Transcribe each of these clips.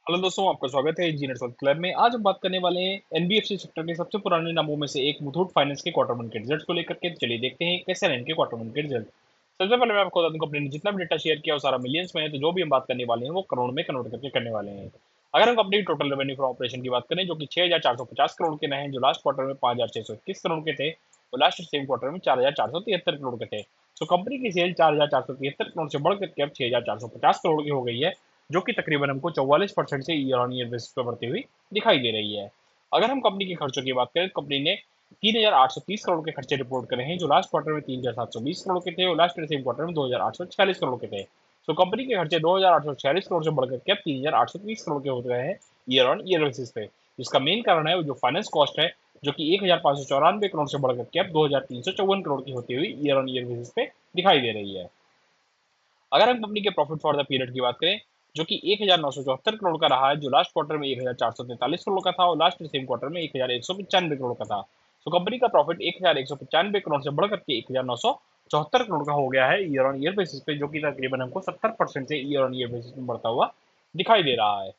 Hello दोस्तों, आपका स्वागत है इंजीनियर्स वर्ल्ड क्लब में। आज हम बात करने वाले हैं एनबीएफसी सेक्टर के सबसे पुराने नामों में से एक मुथूट फाइनेंस के क्वार्टर वन के रिजल्ट्स को लेकर के। चलिए देखते हैं कैसे रहे इनके क्वार्टर वन के रिजल्ट। सबसे पहले मैं आपको बता दूं, कंपनी ने जितना भी डेटा शेयर किया वो सारा मिलियंस में है, तो जो भी हम बात करने वाले हैं वो करोड़ में कन्वर्ट करके करने वाले हैं। अगर हम कंपनी की टोटल रेवेन्यू फ्रॉम ऑपरेशन की बात करें, जो कि 6,450 करोड़ के रहे, जो लास्ट क्वार्टर में 5,621 करोड़ के थे, और लास्ट सेम क्वार्टर में 4,473 करोड़ के थे। तो कंपनी की सेल 4,473 करोड़ से बढ़ करके अब 6,450 करोड़ की हो गई है, जो कि तकरीबन हमको 44% से ईयर ऑन ईयर बेसिस पे बढ़ती हुई दिखाई दे रही है। अगर हम कंपनी के खर्चों की बात करें, तो कंपनी ने 3,830 करोड़ के खर्चे रिपोर्ट करे हैं, जो लास्ट क्वार्टर में 3,720 करोड़ के थे और लास्ट सेम क्वार्टर में 2,846 करोड़ के थे। तो कंपनी के खर्चे 2,846 करोड़ से बढ़कर के अब 3,830 करोड़ के हो गए हैं ईयर ऑन ईयर बेसिस पे। जिसका मेन कारण है वो जो फाइनेंस कॉस्ट है, जो कि 1,594 करोड़ से बढ़कर के अब 2,354 करोड़ की होती हुई ईयर ऑन ईयर बेसिस पे दिखाई दे रही है। अगर हम कंपनी के प्रॉफिट फॉर द पीरियड की बात करें, जो कि 1,974 करोड़ का रहा है, जो लास्ट क्वार्टर में 1,443 करोड़ का था और लास्ट सेम क्वार्टर में 1,195 करोड़ का था। तो कंपनी का प्रॉफिट 1,195 करोड़ से बढ़कर के 1,974 करोड़ का हो गया है ईयर ऑन ईयर बेसिस पे, जो कि तकरीबन हमको 70% से ईयर ऑन ईयर बेसिस में बढ़ता हुआ दिखाई दे रहा है।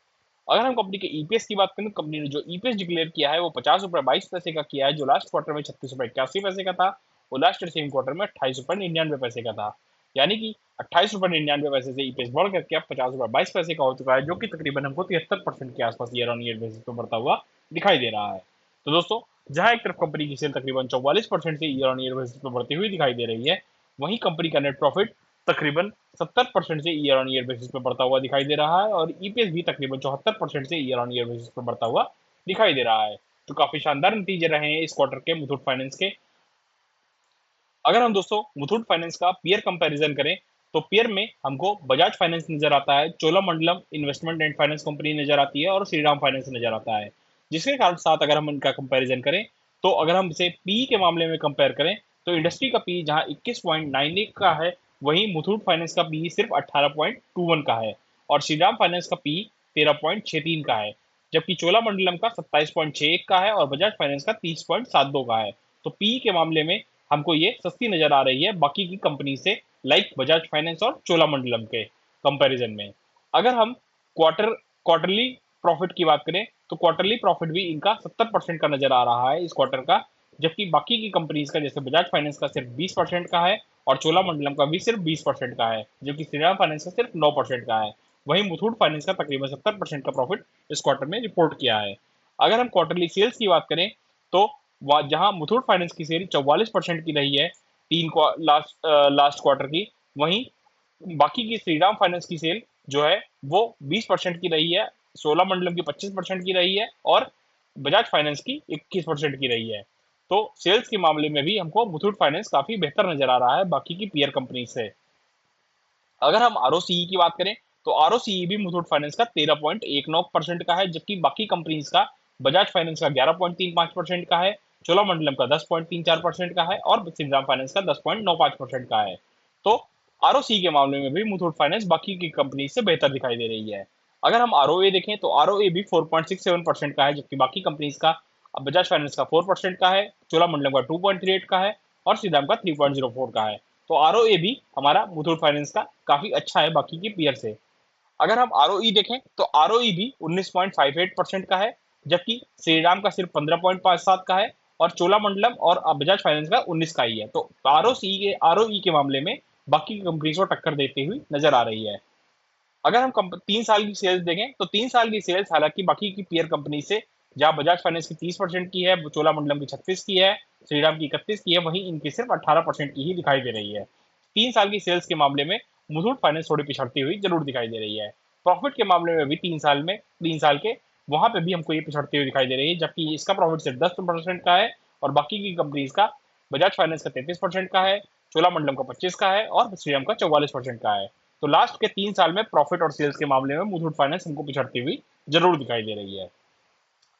अगर हम कंपनी के ईपीएस की बात करें, तो कंपनी ने जो ईपीएस डिक्लेयर किया है वो 50 रुपये 22 पैसे का किया है, जो लास्ट क्वार्टर में 36 रुपये 81 पैसे का था और लास्ट सेम क्वार्टर में 28 रुपये 99 पैसे का था। यानी कि 28 रुपये 99 पैसे से ईपीएस बढ़ करके अब 50 रुपये 22 पैसे का हो चुका है, जो कि तकरीबन हमको 73% के आसपास ईयर ऑन ईयर बेसिस पे बढ़ता हुआ दिखाई दे रहा है। तो दोस्तों, जहां एक तरफ कंपनी की सेल तकरीबन 44% से ईयर ऑन ईयर बेसिस पे बढ़ती हुई दिखाई दे रही है, वहीं कंपनी का नेट प्रॉफिट तकरीबन 70% से ईयर ऑन ईयर बेसिस पे बढ़ता हुआ दिखाई दे रहा है और ईपीएस भी तकरीबन 74% से ईयर ऑन ईयर बेसिस पे बढ़ता हुआ दिखाई दे रहा है। तो काफी शानदार नतीजे रहे हैं इस क्वार्टर के मुथूट फाइनेंस के। अगर हम दोस्तों मुथूट फाइनेंस का पीयर कंपैरिजन करें, तो पीयर में हमको बजाज फाइनेंस नजर आता है, Cholamandalam investment and finance company नजर आती है और श्रीराम फाइनेंस नजर आता है। जिसके कारण साथ अगर हम इनका कंपैरिजन करें, तो अगर हम इसे पी के मामले में कंपेयर करें, तो इंडस्ट्री का पी जहां 21.91 का है, वहीं मुथूट फाइनेंस का पी सिर्फ 18.21 का है और श्रीराम फाइनेंस का पी 13.63 का है, जबकि चोलामंडलम का 27.61 का है और बजाज फाइनेंस का 30.72 का है। तो पी के मामले में हमको ये सस्ती नजर आ रही है बाकी की कंपनी से, लाइक बजाज फाइनेंस और चोलामंडलम के कंपैरिजन में। अगर हम क्वार्टरली प्रॉफिट की बात करें, तो क्वार्टरली प्रॉफिट भी इनका 70% का नजर आ रहा है इस क्वार्टर का, जबकि बाकी की कंपनीज का जैसे बजाज फाइनेंस का सिर्फ 20% का है और चोलामंडलम का भी सिर्फ 20% का है, जबकि श्रीराम फाइनेंस का सिर्फ 9% का है। वहीं मुथूट फाइनेंस का तकरीबन 70% का प्रॉफिट इस क्वार्टर में रिपोर्ट किया है। अगर हम क्वार्टरली सेल्स की बात करें, तो जहां मुथूट फाइनेंस की सेल 44% की रही है लास्ट क्वार्टर की, वहीं बाकी की श्रीराम फाइनेंस की सेल जो है वो 20% की रही है, सोलह मंडलम की 25% की रही है और बजाज फाइनेंस की 21% की रही है। तो सेल्स के मामले में भी हमको मुथूट फाइनेंस काफी बेहतर नजर आ रहा है बाकी की पीयर कंपनी से। अगर हम आरओसीई की बात करें, तो आरओसीई भी मुथूट फाइनेंस का 13.19% का है, जबकि बाकी कंपनीज का बजाज फाइनेंस का 11.35% का है, चोलामंडलम का 10.34% का है और श्रीराम फाइनेंस का 10.95% का है। तो आरओसी के मामले में भी मुथूट फाइनेंस बाकी की कंपनी से बेहतर दिखाई दे रही है। अगर हम आरओए देखें, तो आरओए भी 4.67% का है, जबकि बाकी कंपनीज का बजाज फाइनेंस का 4% का है, चोलामंडलम का 2.38 का है और श्रीराम का 3.04 का है। तो आरओए भी हमारा मुथूट फाइनेंस का काफी अच्छा है बाकी की पीयर से। अगर हम आरओई देखें, तो आरओई भी 19.58% का है, जबकि श्रीराम का सिर्फ 15.57 का है और चोलामंडलम और बजाज फाइनेंस का 19 का ही है। तो आरओई के मामले में बाकी की कंपनीज को टक्कर देती हुई नजर आ रही है। अगर हम 3 साल की सेल्स देखें, तो 3 साल की सेल्स हालांकि बाकी की पीयर कंपनी से, जहां बजाज फाइनेंस की 30% की है, चोलामंडलम की 36 की है, श्रीराम की 31 की है, वहीं इनकी सिर्फ 18% की ही दिखाई दे रही है। 3 साल की सेल्स के मामले में मुथूट फाइनेंस थोड़ी पिछड़ती हुई जरूर दिखाई दे रही है। प्रॉफिट के मामले में भी 3 साल के वहां पे भी हमको ये पिछड़ती हुई दिखाई दे रही है, जबकि इसका प्रॉफिट सिर्फ 10% का है और बाकी की कंपनीज का बजाज फाइनेंस का 33% का है, चोलामंडलम का 25 का है और श्रीराम का 44% का है। तो लास्ट के 3 साल में प्रॉफिट और सेल्स के मामले में मुथूट फाइनेंस हमको पिछड़ती हुई जरूर दिखाई दे रही है।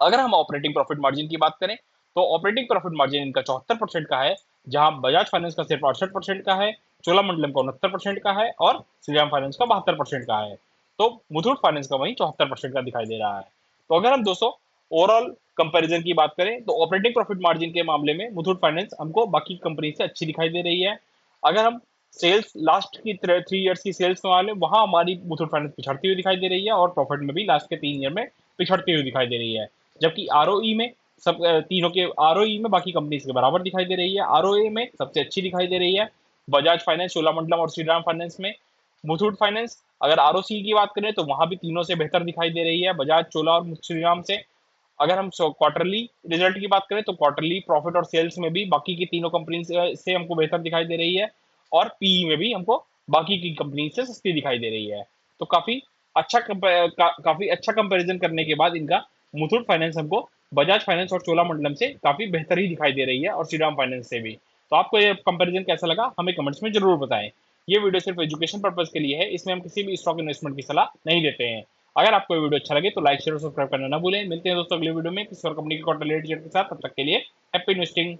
अगर हम ऑपरेटिंग प्रॉफिट मार्जिन की बात करें, तो ऑपरेटिंग प्रॉफिट मार्जिन इनका 74% का है, जहां बजाज फाइनेंस का सिर्फ 68% का है, चोलामंडलम का 69% का है और श्रीराम फाइनेंस का 72% का है। तो मुथूट फाइनेंस का वही 74% का दिखाई दे रहा है। तो अगर हम दोस्तों ओवरऑल कंपैरिजन की बात करें, तो ऑपरेटिंग प्रॉफिट मार्जिन के मामले में मुथूट फाइनेंस हमको बाकी कंपनी से अच्छी दिखाई दे रही है। अगर हम सेल्स लास्ट की 3 इयर्स की सेल्स में वाले वहां हमारी मुथूट फाइनेंस पिछड़ती हुई दिखाई दे रही है और प्रॉफिट में भी लास्ट के 3 ईयर में पिछड़ती हुई दिखाई दे रही है। जबकि आरओई में सब तीनों के आरओई में बाकी कंपनीज के बराबर दिखाई दे रही है। आरओए में सबसे अच्छी दिखाई दे रही है बजाज फाइनेंस, चोलामंडलम और श्रीराम फाइनेंस में। मुथूट फाइनेंस अगर आरओसी की बात करें तो वहां भी तीनों से बेहतर दिखाई दे रही है, बजाज, चोला और श्रीराम से। अगर हम क्वार्टरली रिजल्ट की बात करें तो क्वार्टरली प्रॉफिट और सेल्स में भी बाकी की तीनों कंपनी से हमको बेहतर दिखाई दे रही है और पीई में भी हमको बाकी की कंपनी से सस्ती दिखाई दे रही है। तो काफी अच्छा कंपैरिजन करने के बाद इनका मुथूट फाइनेंस हमको बजाज फाइनेंस और चोलामंडलम से काफी बेहतर ही दिखाई दे रही है और श्रीराम फाइनेंस से भी। तो आपको ये कंपैरिजन कैसा लगा हमें कमेंट्स में जरूर बताएं। ये वीडियो सिर्फ एजुकेशन पर्पज के लिए है, इसमें हम किसी भी स्टॉक इन्वेस्टमेंट की सलाह नहीं देते हैं। अगर आपको ये वीडियो अच्छा लगे तो लाइक शेयर और सब्सक्राइब करना ना भूलें। मिलते हैं दोस्तों अगले वीडियो में किसी और कंपनी की क्वार्टर के साथ। तब तक के लिए हैप्पी इन्वेस्टिंग।